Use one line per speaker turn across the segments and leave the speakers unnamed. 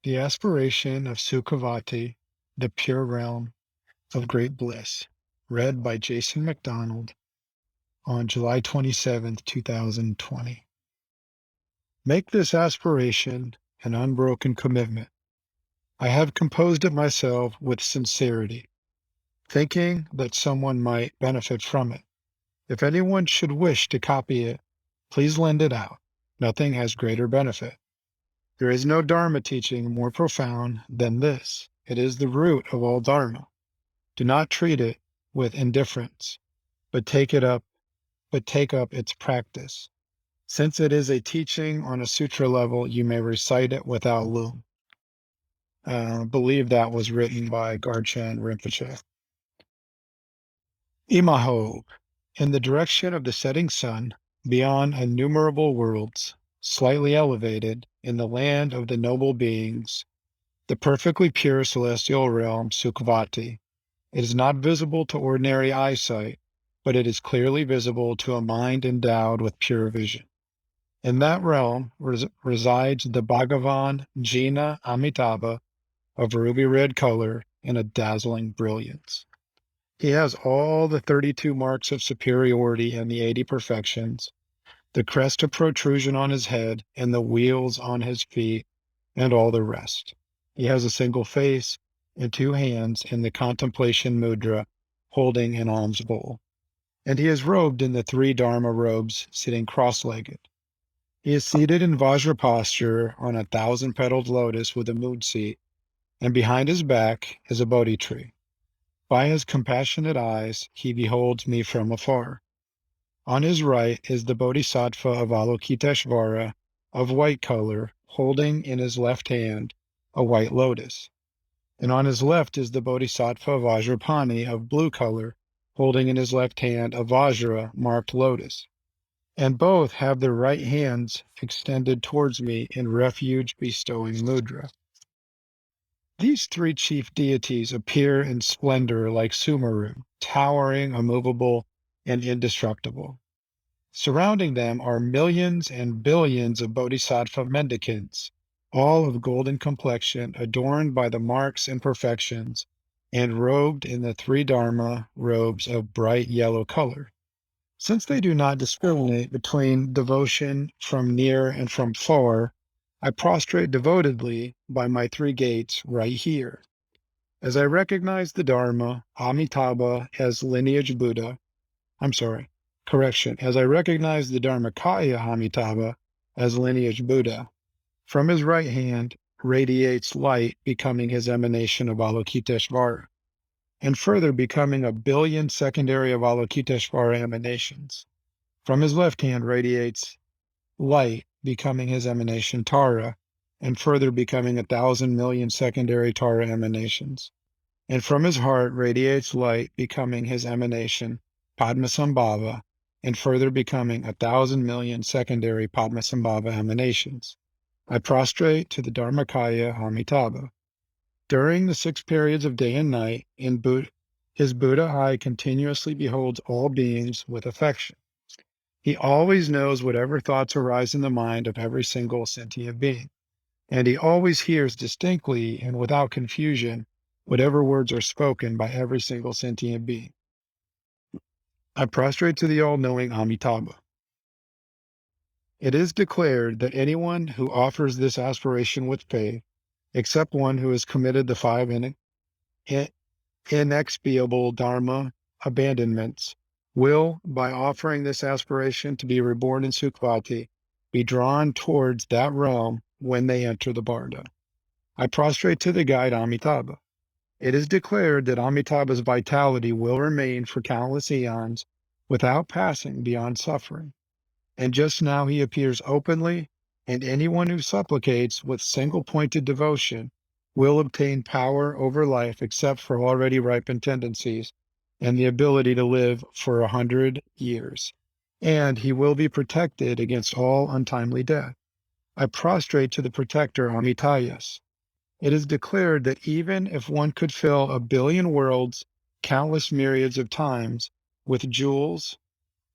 The Aspiration of Sukhavati, the Pure Realm of Great Bliss, read by Jason McDonald on July 27th, 2020. Make this aspiration an unbroken commitment. I have composed it myself with sincerity, thinking that someone might benefit from it. If anyone should wish to copy it, please lend it out. Nothing has greater benefit. There is no Dharma teaching more profound than this. It is the root of all Dharma. Do not treat it with indifference, but take up its practice. Since it is a teaching on a sutra level, you may recite it without loom. I believe that was written by Garchen Rinpoche. Imaho, in the direction of the setting sun, beyond innumerable worlds, slightly elevated, in the land of the noble beings, the perfectly pure celestial realm, Sukhavati. It is not visible to ordinary eyesight, but it is clearly visible to a mind endowed with pure vision. In that realm resides the Bhagavan Jina Amitabha of ruby red color and a dazzling brilliance. He has all the 32 marks of superiority and the 80 perfections, the crest of protrusion on his head and the wheels on his feet, and all the rest. He has a single face and two hands in the contemplation mudra, holding an alms bowl. And he is robed in the three Dharma robes, sitting cross-legged. He is seated in Vajra posture on a 1,000-petaled lotus with a moon seat, and behind his back is a Bodhi tree. By his compassionate eyes, he beholds me from afar. On his right is the Bodhisattva of Avalokiteshvara of white color, holding in his left hand a white lotus. And on his left is the Bodhisattva Vajrapani of blue color, holding in his left hand a Vajra marked lotus. And both have their right hands extended towards me in refuge bestowing mudra. These three chief deities appear in splendor like Sumeru, towering, immovable, and indestructible. Surrounding them are millions and billions of bodhisattva mendicants, all of golden complexion, adorned by the marks and perfections, and robed in the three Dharma robes of bright yellow color. Since they do not discriminate between devotion from near and from far, I prostrate devotedly by my three gates right here. As I recognize the Dharma, Amitabha as lineage Buddha, as I recognize the Dharmakaya Amitabha as lineage Buddha, from his right hand radiates light, becoming his emanation of Avalokiteshvara, and further becoming a billion secondary Avalokiteshvara emanations. From his left hand radiates light, becoming his emanation Tara, and further becoming 1,000 million secondary Tara emanations. And from his heart radiates light, becoming his emanation Padmasambhava, and further becoming 1,000 million secondary Padmasambhava emanations. I prostrate to the Dharmakaya Amitabha. During the 6 periods of day and night, his Buddha eye continuously beholds all beings with affection. He always knows whatever thoughts arise in the mind of every single sentient being, and he always hears distinctly and without confusion whatever words are spoken by every single sentient being. I prostrate to the all-knowing Amitabha. It is declared that anyone who offers this aspiration with faith, except one who has committed the 5 inexpiable Dharma abandonments, will, by offering this aspiration to be reborn in Sukhavati, be drawn towards that realm when they enter the Barda. I prostrate to the guide Amitabha. It is declared that Amitabha's vitality will remain for countless eons without passing beyond suffering. And just now he appears openly, and anyone who supplicates with single-pointed devotion will obtain power over life except for already ripened tendencies and the ability to live for 100 years. And he will be protected against all untimely death. I prostrate to the protector Amitayas. It is declared that even if one could fill 1 billion worlds, countless myriads of times, with jewels,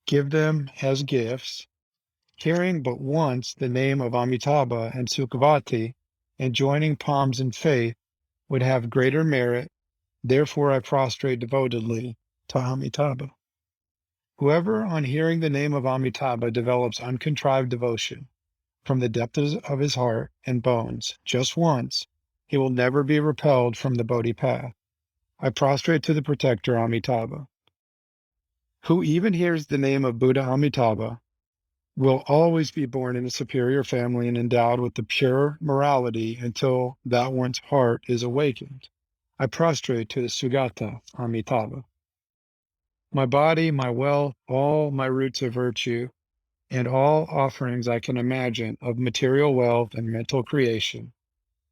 give them as gifts, hearing but once the name of Amitabha and Sukhavati, and joining palms in faith would have greater merit. Therefore, I prostrate devotedly to Amitabha. Whoever, on hearing the name of Amitabha, develops uncontrived devotion from the depths of his heart and bones just once, he will never be repelled from the Bodhi path. I prostrate to the protector Amitabha. Who even hears the name of Buddha Amitabha will always be born in a superior family and endowed with the pure morality until that one's heart is awakened. I prostrate to the Sugata Amitabha. My body, my wealth, all my roots of virtue, and all offerings I can imagine of material wealth and mental creation,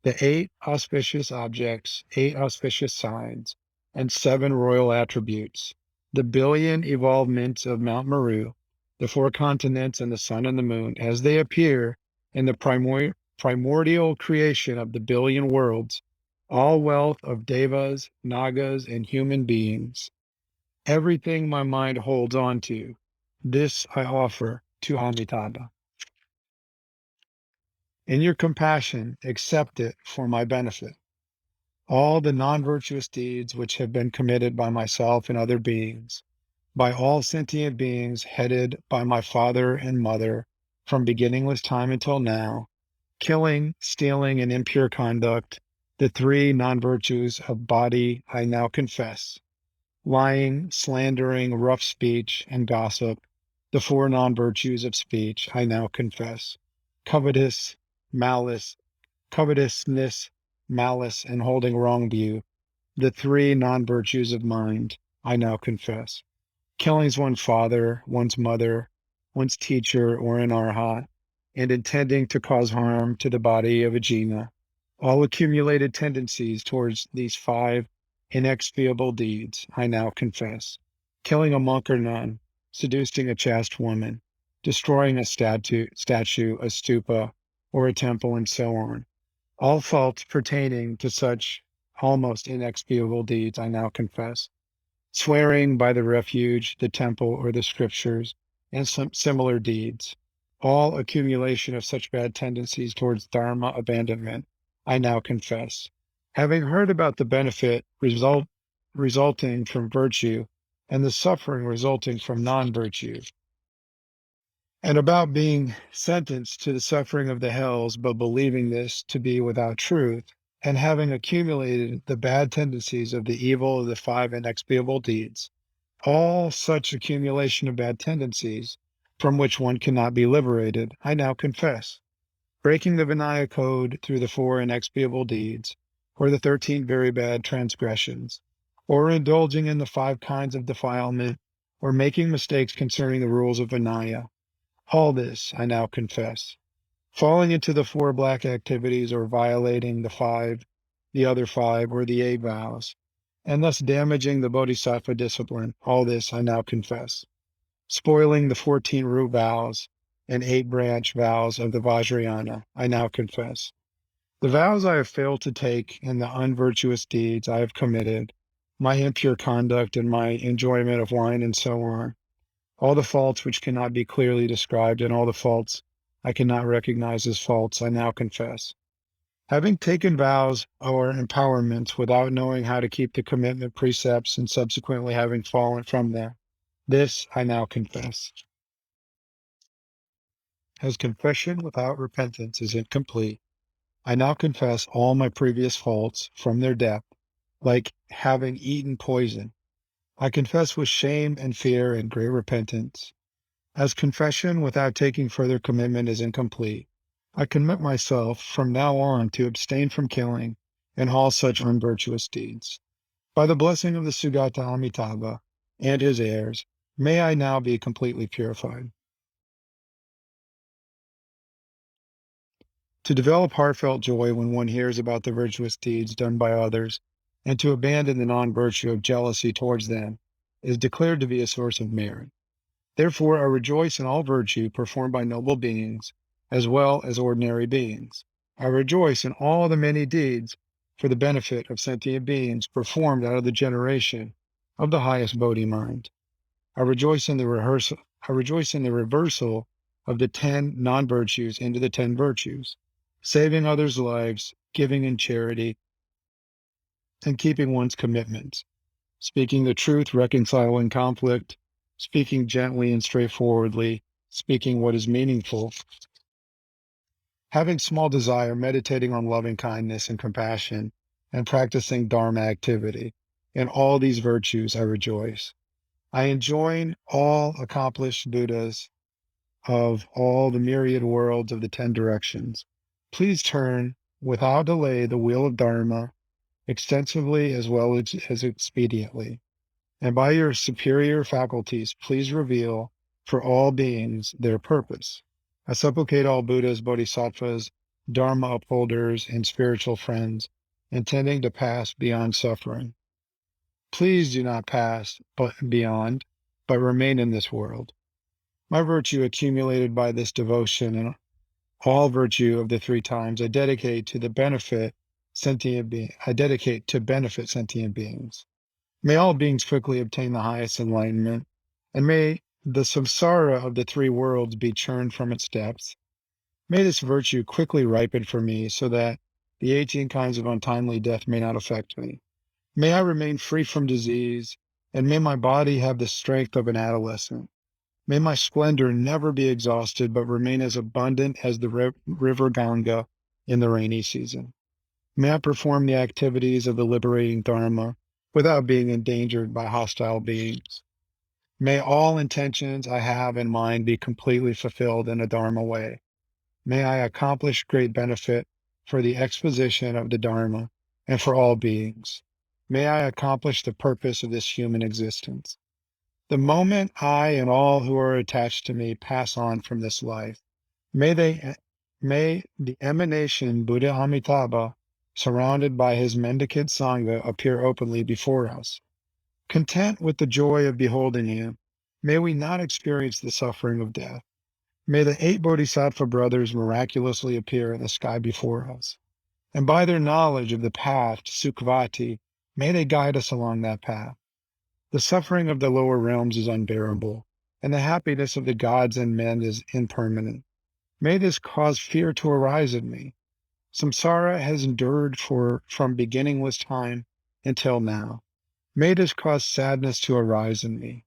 the 8 auspicious objects, 8 auspicious signs, and 7 royal attributes, the billion evolvements of Mount Meru, the 4 continents and the sun and the moon, as they appear in the primordial creation of the billion worlds, all wealth of devas, nagas, and human beings, everything my mind holds on to, this I offer to Amitabha. In your compassion, accept it for my benefit. All the non-virtuous deeds which have been committed by myself and other beings, by all sentient beings headed by my father and mother from beginningless time until now, killing, stealing, and impure conduct, the 3 non-virtues of body I now confess, lying, slandering, rough speech, and gossip, the 4 non-virtues of speech I now confess, malice, covetousness, malice, and holding wrong view, the 3 non-virtues of mind I now confess, killings one's father, one's mother, one's teacher, or an arhat, and intending to cause harm to the body of a jiva, all accumulated tendencies towards these 5 inexpiable deeds I now confess, killing a monk or nun, seducing a chaste woman, destroying a statue, a stupa, or a temple, and so on. All faults pertaining to such almost inexpiable deeds I now confess, swearing by the refuge, the temple, or the scriptures, and some similar deeds, all accumulation of such bad tendencies towards dharma abandonment, I now confess. Having heard about the benefit resulting from virtue and the suffering resulting from non-virtue, and about being sentenced to the suffering of the hells, but believing this to be without truth, and having accumulated the bad tendencies of the evil of the 5 inexpiable deeds, all such accumulation of bad tendencies from which one cannot be liberated, I now confess. Breaking the Vinaya code through the 4 inexpiable deeds, or the 13 very bad transgressions, or indulging in the 5 kinds of defilement, or making mistakes concerning the rules of Vinaya, all this I now confess. Falling into the 4 black activities or violating the other 5, or the 8 vows, and thus damaging the bodhisattva discipline, all this I now confess. Spoiling the 14 root vows and 8 branch vows of the Vajrayana, I now confess. The vows I have failed to take and the unvirtuous deeds I have committed, my impure conduct and my enjoyment of wine and so on, all the faults which cannot be clearly described and all the faults I cannot recognize as faults, I now confess. Having taken vows or empowerments without knowing how to keep the commitment precepts and subsequently having fallen from them, this I now confess. As confession without repentance is incomplete, I now confess all my previous faults from their depth, like having eaten poison. I confess with shame and fear and great repentance. As confession without taking further commitment is incomplete, I commit myself from now on to abstain from killing and all such unvirtuous deeds. By the blessing of the Sugata Amitabha and his heirs, may I now be completely purified. To develop heartfelt joy when one hears about the virtuous deeds done by others, and to abandon the non-virtue of jealousy towards them, is declared to be a source of merit. Therefore, I rejoice in all virtue performed by noble beings, as well as ordinary beings. I rejoice in all the many deeds for the benefit of sentient beings performed out of the generation of the highest Bodhi mind. I rejoice in the reversal of the 10 non-virtues into the 10 virtues, saving others' lives, giving in charity, and keeping one's commitments, speaking the truth, reconciling conflict, speaking gently and straightforwardly, speaking what is meaningful, having small desire, meditating on loving kindness and compassion, and practicing Dharma activity. In all these virtues I rejoice. I enjoin all accomplished Buddhas of all the myriad worlds of the 10 directions. Please turn without delay the wheel of Dharma extensively as well as expediently. And by your superior faculties, please reveal for all beings their purpose. I supplicate all Buddhas, Bodhisattvas, Dharma upholders, and spiritual friends intending to pass beyond suffering. Please do not pass but beyond, but remain in this world. My virtue accumulated by this devotion and all virtue of the 3 times I dedicate to benefit sentient beings. May all beings quickly obtain the highest enlightenment, and may the samsara of the 3 worlds be churned from its depths. May this virtue quickly ripen for me so that the 18 kinds of untimely death may not affect me. May I remain free from disease, and may my body have the strength of an adolescent. May my splendor never be exhausted, but remain as abundant as the river Ganga in the rainy season. May I perform the activities of the liberating Dharma without being endangered by hostile beings. May all intentions I have in mind be completely fulfilled in a Dharma way. May I accomplish great benefit for the exposition of the Dharma and for all beings. May I accomplish the purpose of this human existence. The moment I and all who are attached to me pass on from this life, may the emanation Buddha Amitabha, surrounded by his mendicant Sangha, appear openly before us. Content with the joy of beholding him, may we not experience the suffering of death. May the 8 Bodhisattva brothers miraculously appear in the sky before us, and by their knowledge of the path to Sukhavati, may they guide us along that path. The suffering of the lower realms is unbearable, and the happiness of the gods and men is impermanent. May this cause fear to arise in me. Samsara has endured from beginningless time until now. May this cause sadness to arise in me.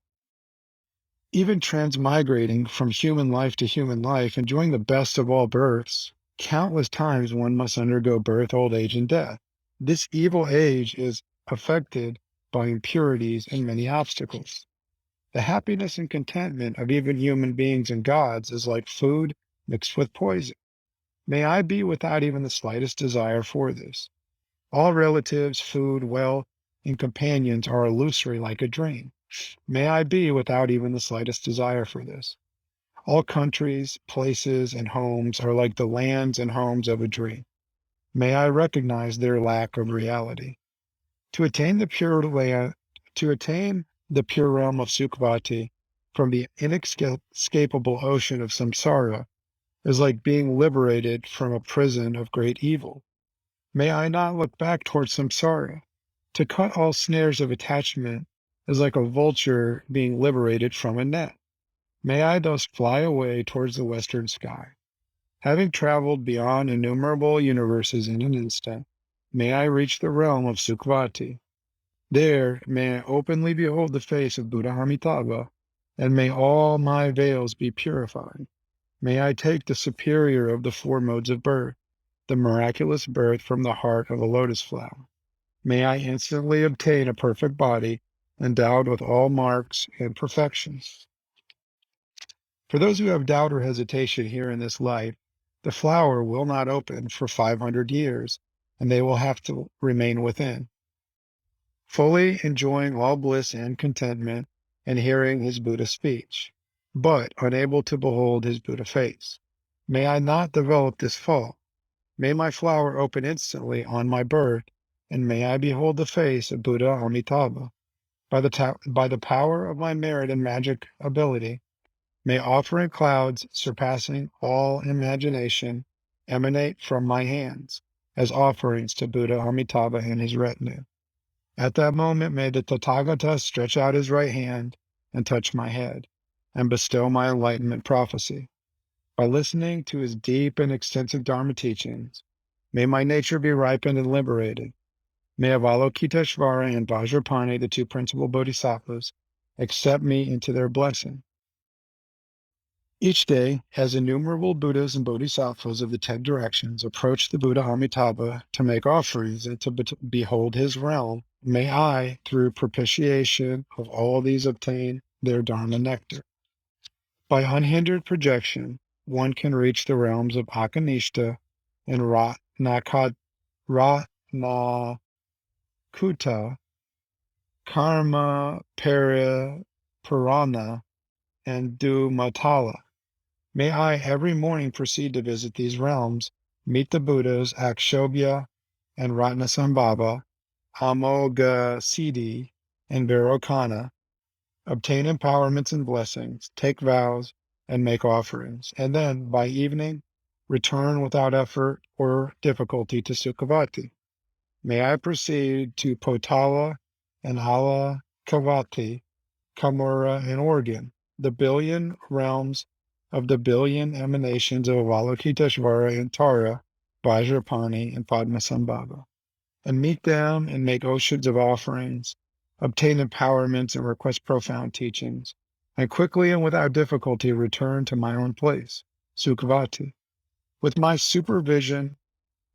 Even transmigrating from human life to human life, enjoying the best of all births, countless times one must undergo birth, old age, and death. This evil age is affected by impurities and many obstacles. The happiness and contentment of even human beings and gods is like food mixed with poison. May I be without even the slightest desire for this. All relatives, food, wealth, and companions are illusory like a dream. May I be without even the slightest desire for this. All countries, places, and homes are like the lands and homes of a dream. May I recognize their lack of reality. To attain the pure realm of Sukhavati from the inescapable ocean of samsara is like being liberated from a prison of great evil. May I not look back towards samsara. To cut all snares of attachment is like a vulture being liberated from a net. May I thus fly away towards the western sky. Having traveled beyond innumerable universes in an instant, may I reach the realm of Sukhavati. There may I openly behold the face of Buddha Amitabha, and may all my veils be purified. May I take the superior of the 4 modes of birth, the miraculous birth from the heart of a lotus flower. May I instantly obtain a perfect body, endowed with all marks and perfections. For those who have doubt or hesitation here in this life, the flower will not open for 500 years, and they will have to remain within, fully enjoying all bliss and contentment and hearing his Buddha speech, but unable to behold his Buddha face. May I not develop this fault. May my flower open instantly on my birth, and may I behold the face of Buddha Amitabha. By the power of my merit and magic ability, may offering clouds surpassing all imagination emanate from my hands as offerings to Buddha Amitabha and his retinue. At that moment, may the Tathagata stretch out his right hand and touch my head, and bestow my enlightenment prophecy. By listening to his deep and extensive Dharma teachings, may my nature be ripened and liberated. May Avalokiteshvara and Vajrapani, the two principal bodhisattvas, accept me into their blessing. Each day, as innumerable Buddhas and Bodhisattvas of the 10 directions approach the Buddha Amitabha to make offerings and to behold his realm, may I, through propitiation of all these, obtain their Dharma nectar. By unhindered projection, one can reach the realms of Akanishta and Ratnakuta, Karma Purana, and Dumatala. May I every morning proceed to visit these realms, meet the Buddhas Akshobhya and Ratnasambhava, Amoghasiddhi, and Vairocana, obtain empowerments and blessings, take vows, and make offerings, and then, by evening, return without effort or difficulty to Sukhavati. May I proceed to Potala and Alakavati, Kamura, and Oregon, the billion realms of the billion emanations of Avalokiteshvara and Tara, Vajrapani, and Padmasambhava, and meet them and make oceans of offerings, obtain empowerments and request profound teachings, and quickly and without difficulty return to my own place, Sukhavati. With my supervision,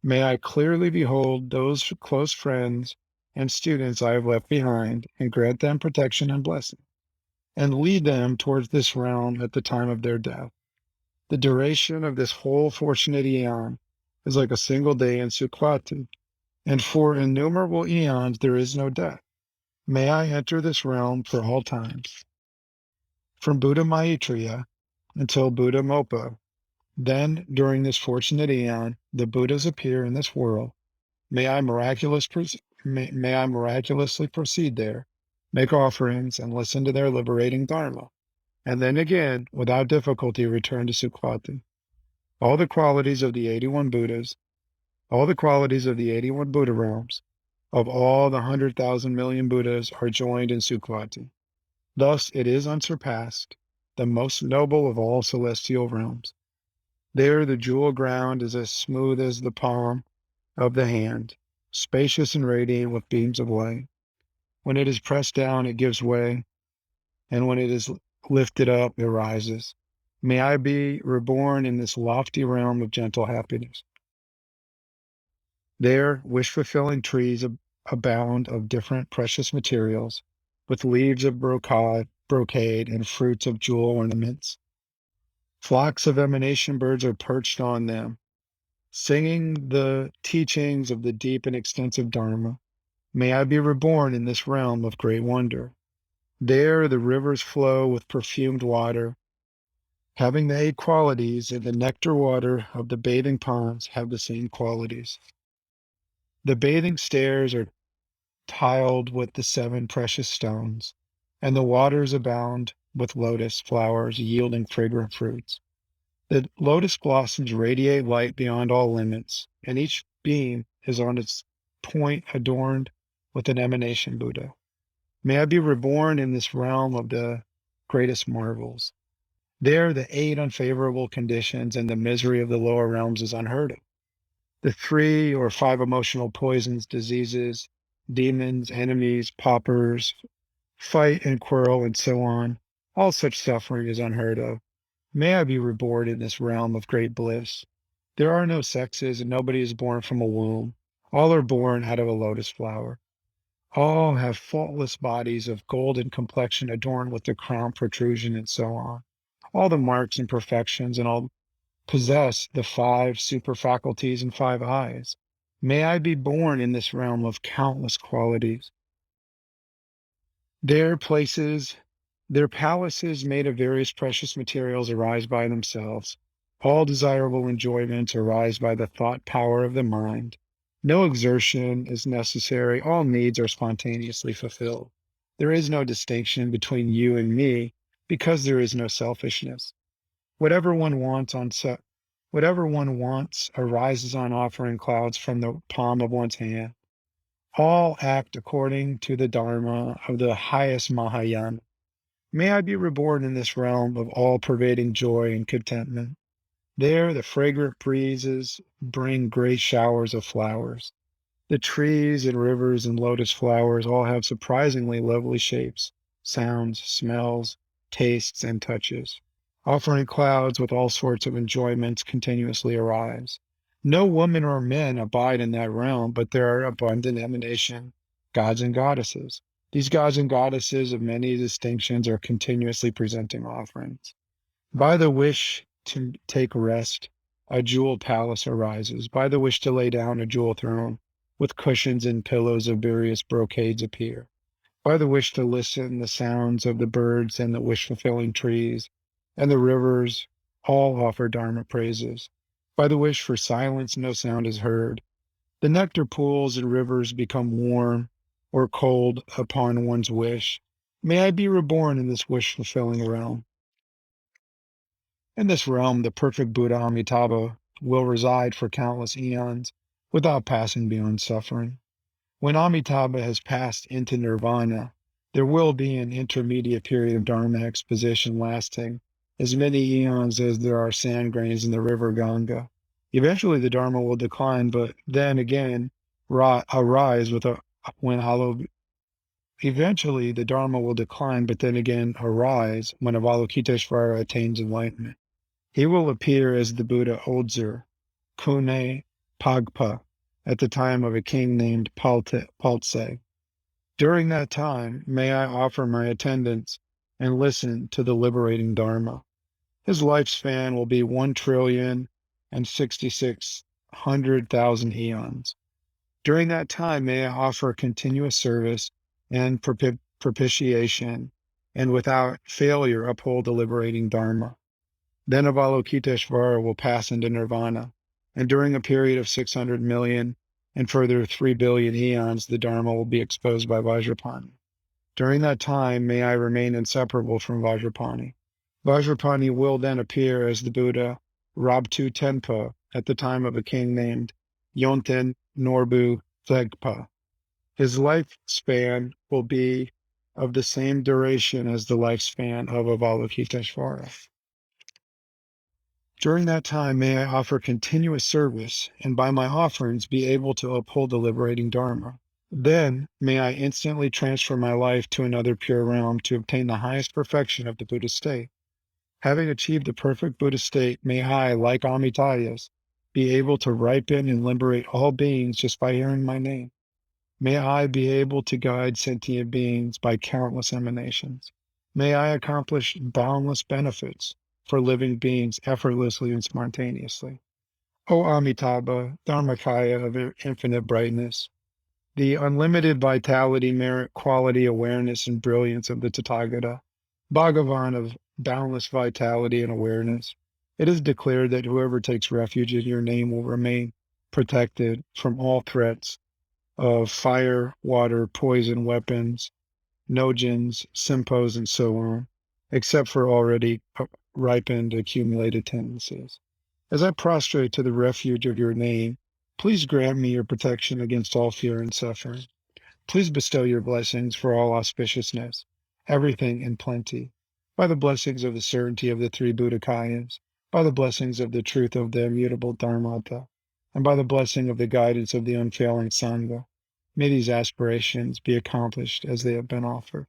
may I clearly behold those close friends and students I have left behind and grant them protection and blessing, and lead them towards this realm at the time of their death. The duration of this whole fortunate eon is like a single day in Sukhavati, and for innumerable eons there is no death. May I enter this realm for all times. From Buddha Maitreya until Buddha Mopa, then during this fortunate eon, the Buddhas appear in this world. May I miraculously proceed there, make offerings, and listen to their liberating Dharma, and then again, without difficulty, return to Sukhavati. All the qualities of the 81 Buddhas, all the qualities of the 81 Buddha realms, of all the 100,000 million Buddhas are joined in Sukhavati. Thus it is unsurpassed, the most noble of all celestial realms. There the jewel ground is as smooth as the palm of the hand, spacious and radiant with beams of light. When it is pressed down, it gives way, and when it is lifted up, it rises. May I be reborn in this lofty realm of gentle happiness. There, wish-fulfilling trees abound of different precious materials, with leaves of brocade, and fruits of jewel ornaments. Flocks of emanation birds are perched on them, singing the teachings of the deep and extensive Dharma. May I be reborn in this realm of great wonder. There the rivers flow with perfumed water, having the 8 qualities, and the nectar water of the bathing ponds have the same qualities. The bathing stairs are tiled with the 7 precious stones, and the waters abound with lotus flowers yielding fragrant fruits. The lotus blossoms radiate light beyond all limits, and each beam is on its point adorned with an emanation Buddha. May I be reborn in this realm of the greatest marvels. There the 8 unfavorable conditions and the misery of the lower realms is unheard of. The 3 or 5 emotional poisons, diseases, demons, enemies, paupers, fight and quarrel, and so on, all such suffering is unheard of. May I be reborn in this realm of great bliss. There are no sexes, and nobody is born from a womb. All are born out of a lotus flower. All have faultless bodies of golden complexion adorned with the crown protrusion, and so on. All the marks and perfections, and all possess the 5 super faculties and 5 eyes. May I be born in this realm of countless qualities. Their palaces made of various precious materials arise by themselves. All desirable enjoyments arise by the thought power of the mind. No exertion is necessary. All needs are spontaneously fulfilled. There is no distinction between you and me because there is no selfishness. Whatever one wants arises on offering clouds from the palm of one's hand. All act according to the Dharma of the highest Mahayana. May I be reborn in this realm of all-pervading joy and contentment. There, the fragrant breezes bring great showers of flowers. The trees and rivers and lotus flowers all have surprisingly lovely shapes, sounds, smells, tastes, and touches. Offering clouds with all sorts of enjoyments continuously arise. No woman or men abide in that realm, but there are abundant emanation gods and goddesses. These gods and goddesses of many distinctions are continuously presenting offerings. By the wish to take rest, a jeweled palace arises. By the wish to lay down, a jewel throne with cushions and pillows of various brocades appear. By the wish to listen, the sounds of the birds and the wish-fulfilling trees and the rivers all offer Dharma praises. By the wish for silence, no sound is heard. The nectar pools and rivers become warm or cold upon one's wish. May I be reborn in this wish-fulfilling realm. In this realm, the perfect Buddha Amitabha will reside for countless eons without passing beyond suffering. When Amitabha has passed into nirvana, there will be an intermediate period of Dharma exposition lasting as many eons as there are sand grains in the river Ganga. Eventually, the Dharma will decline, but then again arise with a when hollow. Eventually, the Dharma will decline, but then again arise when Avalokiteshvara attains enlightenment. He will appear as the Buddha Odzur, Kune Pagpa, at the time of a king named Paltse. During that time, may I offer my attendance and listen to the liberating Dharma. His lifespan will be 1,066,000,000 eons. During that time, may I offer continuous service and propitiation, and without failure uphold the liberating Dharma. Then Avalokiteshvara will pass into nirvana, and during a period of 600 million and further 3 billion eons, the Dharma will be exposed by Vajrapani. During that time, may I remain inseparable from Vajrapani. Vajrapani will then appear as the Buddha Rabtu Tenpa at the time of a king named Yonten Norbu Thegpa. His lifespan will be of the same duration as the lifespan of Avalokiteshvara. During that time, may I offer continuous service, and by my offerings be able to uphold the liberating Dharma. Then may I instantly transfer my life to another pure realm to obtain the highest perfection of the Buddha state. Having achieved the perfect Buddha state, may I, like Amitayas, be able to ripen and liberate all beings just by hearing my name. May I be able to guide sentient beings by countless emanations. May I accomplish boundless benefits for living beings effortlessly and spontaneously. O Amitabha, Dharmakaya of infinite brightness, the unlimited vitality, merit, quality, awareness, and brilliance of the Tathagata, Bhagavan of boundless vitality and awareness, it is declared that whoever takes refuge in your name will remain protected from all threats of fire, water, poison, weapons, nogens, simpos, and so on, except for already ripened accumulated tendencies. As I prostrate to the refuge of your name, please grant me your protection against all fear and suffering. Please bestow your blessings for all auspiciousness, everything in plenty, by the blessings of the certainty of the three Buddhakayas, by the blessings of the truth of the immutable Dharmata, and by the blessing of the guidance of the unfailing Sangha. May these aspirations be accomplished as they have been offered.